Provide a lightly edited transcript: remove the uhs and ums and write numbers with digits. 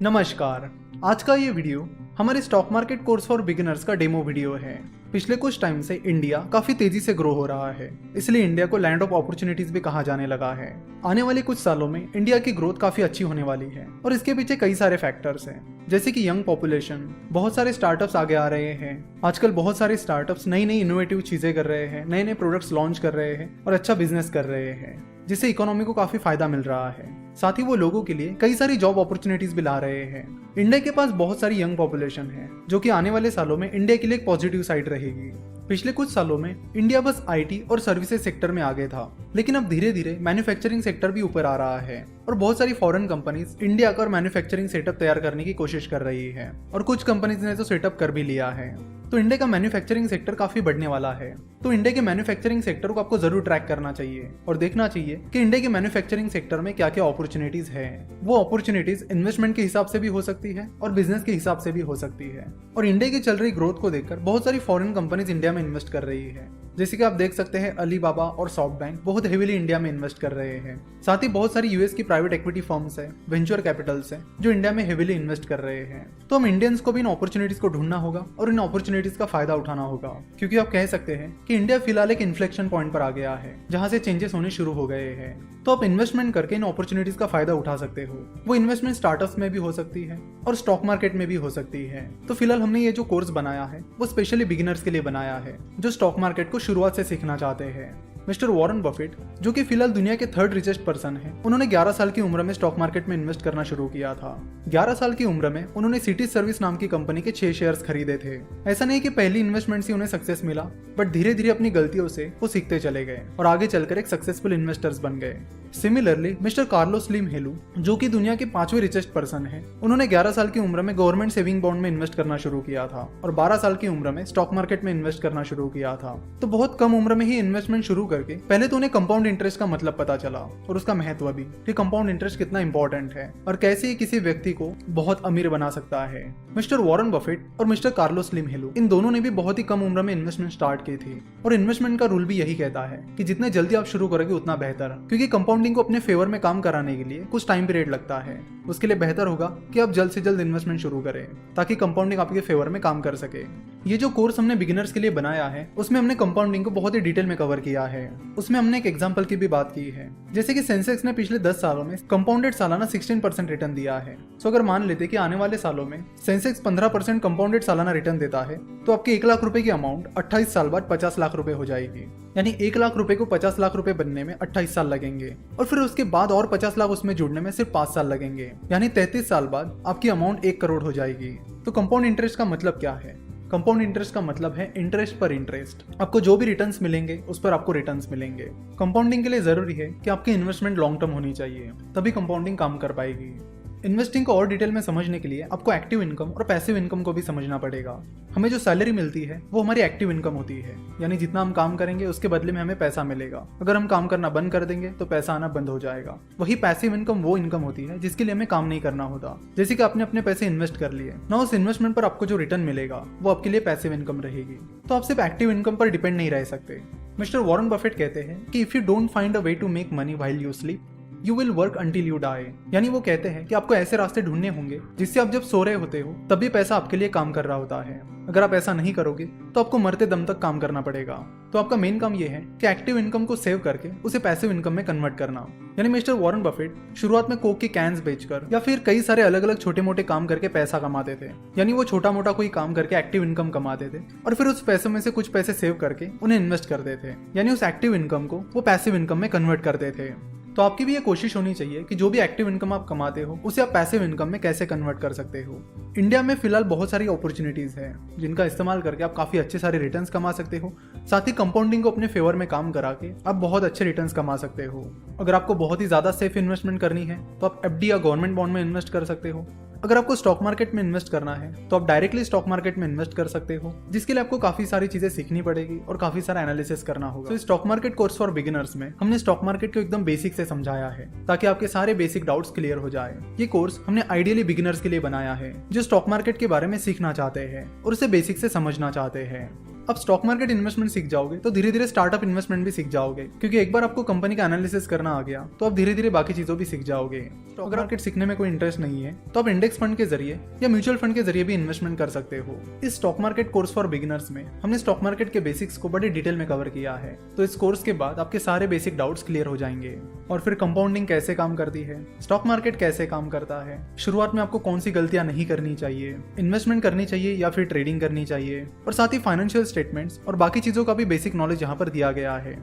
नमस्कार। आज का ये वीडियो हमारे stock market course for beginners का डेमो वीडियो है। पिछले कुछ टाइम से इंडिया काफी तेजी से ग्रो हो रहा है, इसलिए इंडिया को लैंड ऑफ अपॉर्चुनिटीज भी कहा जाने लगा है। आने वाले कुछ सालों में इंडिया की ग्रोथ काफी अच्छी होने वाली है और इसके पीछे कई सारे फैक्टर्स हैं, जैसे कि यंग पॉपुलेशन, बहुत सारे स्टार्टअप्स आगे आ रहे हैं। आजकल बहुत सारे स्टार्टअप्स नई नई इनोवेटिव चीजें कर रहे हैं, नए नए प्रोडक्ट्स लॉन्च कर रहे हैं और अच्छा बिजनेस कर रहे हैं, जिससे इकोनॉमी को काफी फायदा मिल रहा है। साथ ही वो लोगों के लिए कई सारी जॉब अपॉर्चुनिटीज भी ला रहे हैं। इंडिया के पास बहुत सारी यंग पॉपुलेशन है, जो कि आने वाले सालों में इंडिया के लिए एक पॉजिटिव साइड रहेगी। पिछले कुछ सालों में इंडिया बस आईटी और सर्विसेज सेक्टर में आगे था, लेकिन अब धीरे धीरे मैन्युफैक्चरिंग सेक्टर भी ऊपर आ रहा है और बहुत सारी फॉरेन कंपनीज इंडिया का मैन्युफैक्चरिंग सेटअप तैयार करने की कोशिश कर रही है और कुछ कंपनीज ने तो सेटअप कर भी लिया है। तो इंडिया का मैन्युफैक्चरिंग सेक्टर काफी बढ़ने वाला है। तो इंडिया के मैन्युफैक्चरिंग सेक्टर को आपको जरूर ट्रैक करना चाहिए और देखना चाहिए कि इंडिया के मैन्युफैक्चरिंग सेक्टर में क्या क्या अपॉर्चुनिटीज है। वो अपॉर्चुनिटीज इन्वेस्टमेंट के हिसाब से भी हो सकती है और बिजनेस के हिसाब से भी हो सकती है। और इंडिया की चल रही ग्रोथ को देखकर बहुत सारी फॉरेन कंपनीज इंडिया में इन्वेस्ट कर रही है, जैसे कि आप देख सकते हैं अलीबाबा और सॉफ्टबैंक बहुत हेवीली इंडिया में इन्वेस्ट कर रहे हैं। साथ ही बहुत सारी यूएस की प्राइवेट इक्विटी फर्म्स है, वेंचर कैपिटल्स है, जो इंडिया में हेवीली इन्वेस्ट कर रहे हैं। तो हम इंडियंस को भी इन अपॉर्चुनिटीज को ढूंढना होगा और इन अपॉर्चुनिटीज का फायदा उठाना होगा, क्योंकि आप कह सकते हैं कि इंडिया फिलहाल एक इन्फ्लेक्शन पॉइंट पर आ गया है, जहां से चेंजेस होने शुरू हो गए हैं। तो आप इन्वेस्टमेंट करके इन अपॉर्चुनिटीज का फायदा उठा सकते हो। वो इन्वेस्टमेंट स्टार्टअप्स में भी हो सकती है और स्टॉक मार्केट में भी हो सकती है। तो फिलहाल हमने ये जो कोर्स बनाया है वो स्पेशली बिगिनर्स के लिए बनाया है, जो स्टॉक मार्केट को शुरुआत से सीखना चाहते हैं। मिस्टर वॉरेन बफेट, जो कि फिलहाल दुनिया के 3rd रिचेस्ट पर्सन है, उन्होंने 11 साल की उम्र में स्टॉक मार्केट में इन्वेस्ट करना शुरू किया था। 11 साल की उम्र में उन्होंने सिटी सर्विस नाम की कंपनी के 6 शेयर्स खरीदे थे। ऐसा नहीं कि पहली इन्वेस्टमेंट से उन्हें सक्सेस मिला, बट धीरे धीरे अपनी गलतियों से वो सीखते चले गए और आगे चलकर एक सक्सेसफुल इन्वेस्टर्स बन गए। सिमिलरली मिस्टर कार्लोस स्लिम हेलू, जो कि दुनिया के 5वें रिचेस्ट पर्सन है, उन्होंने 11 साल की उम्र में गवर्नमेंट सेविंग बॉन्ड में इन्वेस्ट करना शुरू किया था और 12 साल की उम्र में स्टॉक मार्केट में इन्वेस्ट करना शुरू किया था। तो बहुत कम उम्र में ही इन्वेस्टमेंट शुरू करके पहले तो उन्हें कंपाउंड इंटरेस्ट का मतलब पता चला और उसका महत्व भी, कि कंपाउंड इंटरेस्ट कितना इंपॉर्टेंट है और कैसे ये किसी व्यक्ति को बहुत अमीर बना सकता है। मिस्टर वॉरेन बफेट और मिस्टर कार्लोस स्लिम हेलू, इन दोनों ने भी बहुत ही कम उम्र में इन्वेस्टमेंट स्टार्ट की थी और इन्वेस्टमेंट का रूल भी यही कहता है कि जितने जल्दी आप शुरू करोगे उतना बेहतर, क्योंकि कंपाउंडिंग को अपने फेवर में काम कराने के लिए कुछ टाइम पीरियड लगता है। उसके लिए बेहतर होगा कि आप जल्द से जल्द इन्वेस्टमेंट शुरू करें, ताकि कंपाउंडिंग आपके फेवर में काम कर सके। ये जो कोर्स हमने बिगिनर्स के लिए बनाया है, उसमें हमने कंपाउंडिंग को बहुत ही डिटेल में कवर किया है। उसमें हमने एक एग्जांपल की भी बात की है, जैसे कि सेंसेक्स ने पिछले 10 सालों में कंपाउंडेड सालाना 16% रिटर्न दिया है। तो अगर मान लेते कि आने वाले सालों में सेंसेक्स 15% कंपाउंडेड सालाना रिटर्न देता है, तो आपके 1 लाख रुपए की अमाउंट 28 साल बाद 50 लाख रुपए हो जाएगी। यानी 1 लाख रुपए को 50 लाख रुपए बनने में 28 साल लगेंगे और फिर उसके बाद और 50 लाख उसमें जुड़ने में सिर्फ 5 साल लगेंगे। यानी 33 साल बाद आपकी अमाउंट 1 करोड़ हो जाएगी। तो कंपाउंड इंटरेस्ट का मतलब क्या है? कंपाउंड इंटरेस्ट का मतलब है इंटरेस्ट पर इंटरेस्ट। आपको जो भी रिटर्न्स मिलेंगे उस पर आपको रिटर्न्स मिलेंगे। कंपाउंडिंग के लिए जरूरी है कि आपकी इन्वेस्टमेंट लॉन्ग टर्म होनी चाहिए, तभी कंपाउंडिंग काम कर पाएगी। इन्वेस्टिंग को और डिटेल में समझने के लिए आपको एक्टिव इनकम और पैसिव इनकम को भी समझना पड़ेगा। हमें जो सैलरी मिलती है वो हमारी एक्टिव इनकम होती है, यानी जितना हम काम करेंगे उसके बदले में हमें पैसा मिलेगा। अगर हम काम करना बंद कर देंगे तो पैसा आना बंद हो जाएगा। वही पैसिव इनकम वो इनकम होती है जिसके लिए हमें काम नहीं करना होता, जैसे कि आपने अपने पैसे इन्वेस्ट कर लिए ना, उस इन्वेस्टमेंट पर आपको जो रिटर्न मिलेगा वो आपके लिए पैसिव इनकम रहेगी। तो आप सिर्फ एक्टिव इनकम पर डिपेंड नहीं रह सकते। मिस्टर वॉरेन बफेट कहते हैं कि if you don't find a way to make money while you sleep, you will work until you die. यानी वो कहते हैं कि आपको ऐसे रास्ते ढूंढने होंगे जिससे आप जब सो रहे होते हो तभी पैसा आपके लिए काम कर रहा होता है। अगर आप ऐसा नहीं करोगे तो आपको मरते दम तक काम करना पड़ेगा। तो आपका मेन काम ये है कि एक्टिव इनकम को सेव करके उसे पैसिव इनकम में कन्वर्ट करना। यानी मिस्टर वॉरेन बफेट शुरुआत में कोक के कैंस बेचकर या फिर कई सारे अलग अलग छोटे मोटे काम करके पैसा कमाते थे। यानी वो छोटा मोटा कोई काम करके एक्टिव इनकम कमाते थे और फिर उस पैसों में से कुछ पैसे सेव करके उन्हें इन्वेस्ट करते थे। यानी उस एक्टिव इनकम को वो पैसिव इनकम में कन्वर्ट करते थे। तो आपकी भी ये कोशिश होनी चाहिए कि जो भी एक्टिव इनकम आप कमाते हो उसे आप पैसिव इनकम में कैसे कन्वर्ट कर सकते हो। इंडिया में फिलहाल बहुत सारी अपॉर्चुनिटीज है जिनका इस्तेमाल करके आप काफी अच्छे सारे रिटर्न्स कमा सकते हो। साथ ही कंपाउंडिंग को अपने फेवर में काम करा के आप बहुत अच्छे रिटर्न्स कमा सकते हो। अगर आपको बहुत ही ज्यादा सेफ इन्वेस्टमेंट करनी है तो आप एफडी या गवर्नमेंट बॉन्ड में इन्वेस्ट कर सकते हो। अगर आपको स्टॉक मार्केट में इन्वेस्ट करना है तो आप डायरेक्टली स्टॉक मार्केट में इन्वेस्ट कर सकते हो, जिसके लिए आपको काफी सारी चीजें सीखनी पड़ेगी और काफी सारा एनालिसिस करना होगा। तो stock market course for beginners में हमने स्टॉक मार्केट को एकदम बेसिक से समझाया है ताकि आपके सारे बेसिक डाउट्स क्लियर हो जाए। ये कोर्स हमने आइडियली बिगिनर्स के लिए बनाया है जो स्टॉक मार्केट के बारे में सीखना चाहते हैं और उसे बेसिक से समझना चाहते हैं। अब स्टॉक मार्केट इन्वेस्टमेंट सीख जाओगे तो धीरे धीरे स्टार्टअप इन्वेस्टमेंट भी सीख जाओगे, क्योंकि एक बार आपको कंपनी का एनालिसिस करना आ गया तो आप धीरे धीरे बाकी चीजों भी सीख जाओगे। स्टॉक मार्केट सीखने में कोई इंटरेस्ट नहीं है तो आप इंडेक्स फंड के जरिए या म्यूचुअल फंड के जरिए भी इन्वेस्टमेंट कर सकते हो। इस stock market course for beginners में हमने स्टॉक मार्केट के बेसिक्स को बड़े डिटेल में कवर किया है, तो इस कोर्स के बाद आपके सारे बेसिक डाउट्स क्लियर हो जाएंगे। और फिर कंपाउंडिंग कैसे काम करती है, स्टॉक मार्केट कैसे काम करता है, शुरुआत में आपको कौन सी गलतियां नहीं करनी चाहिए, इन्वेस्टमेंट करनी चाहिए या फिर ट्रेडिंग करनी चाहिए, और साथ ही फाइनेंशियल स्टेटमेंट्स और बाकी चीजों का भी बेसिक नॉलेज यहाँ पर दिया गया है।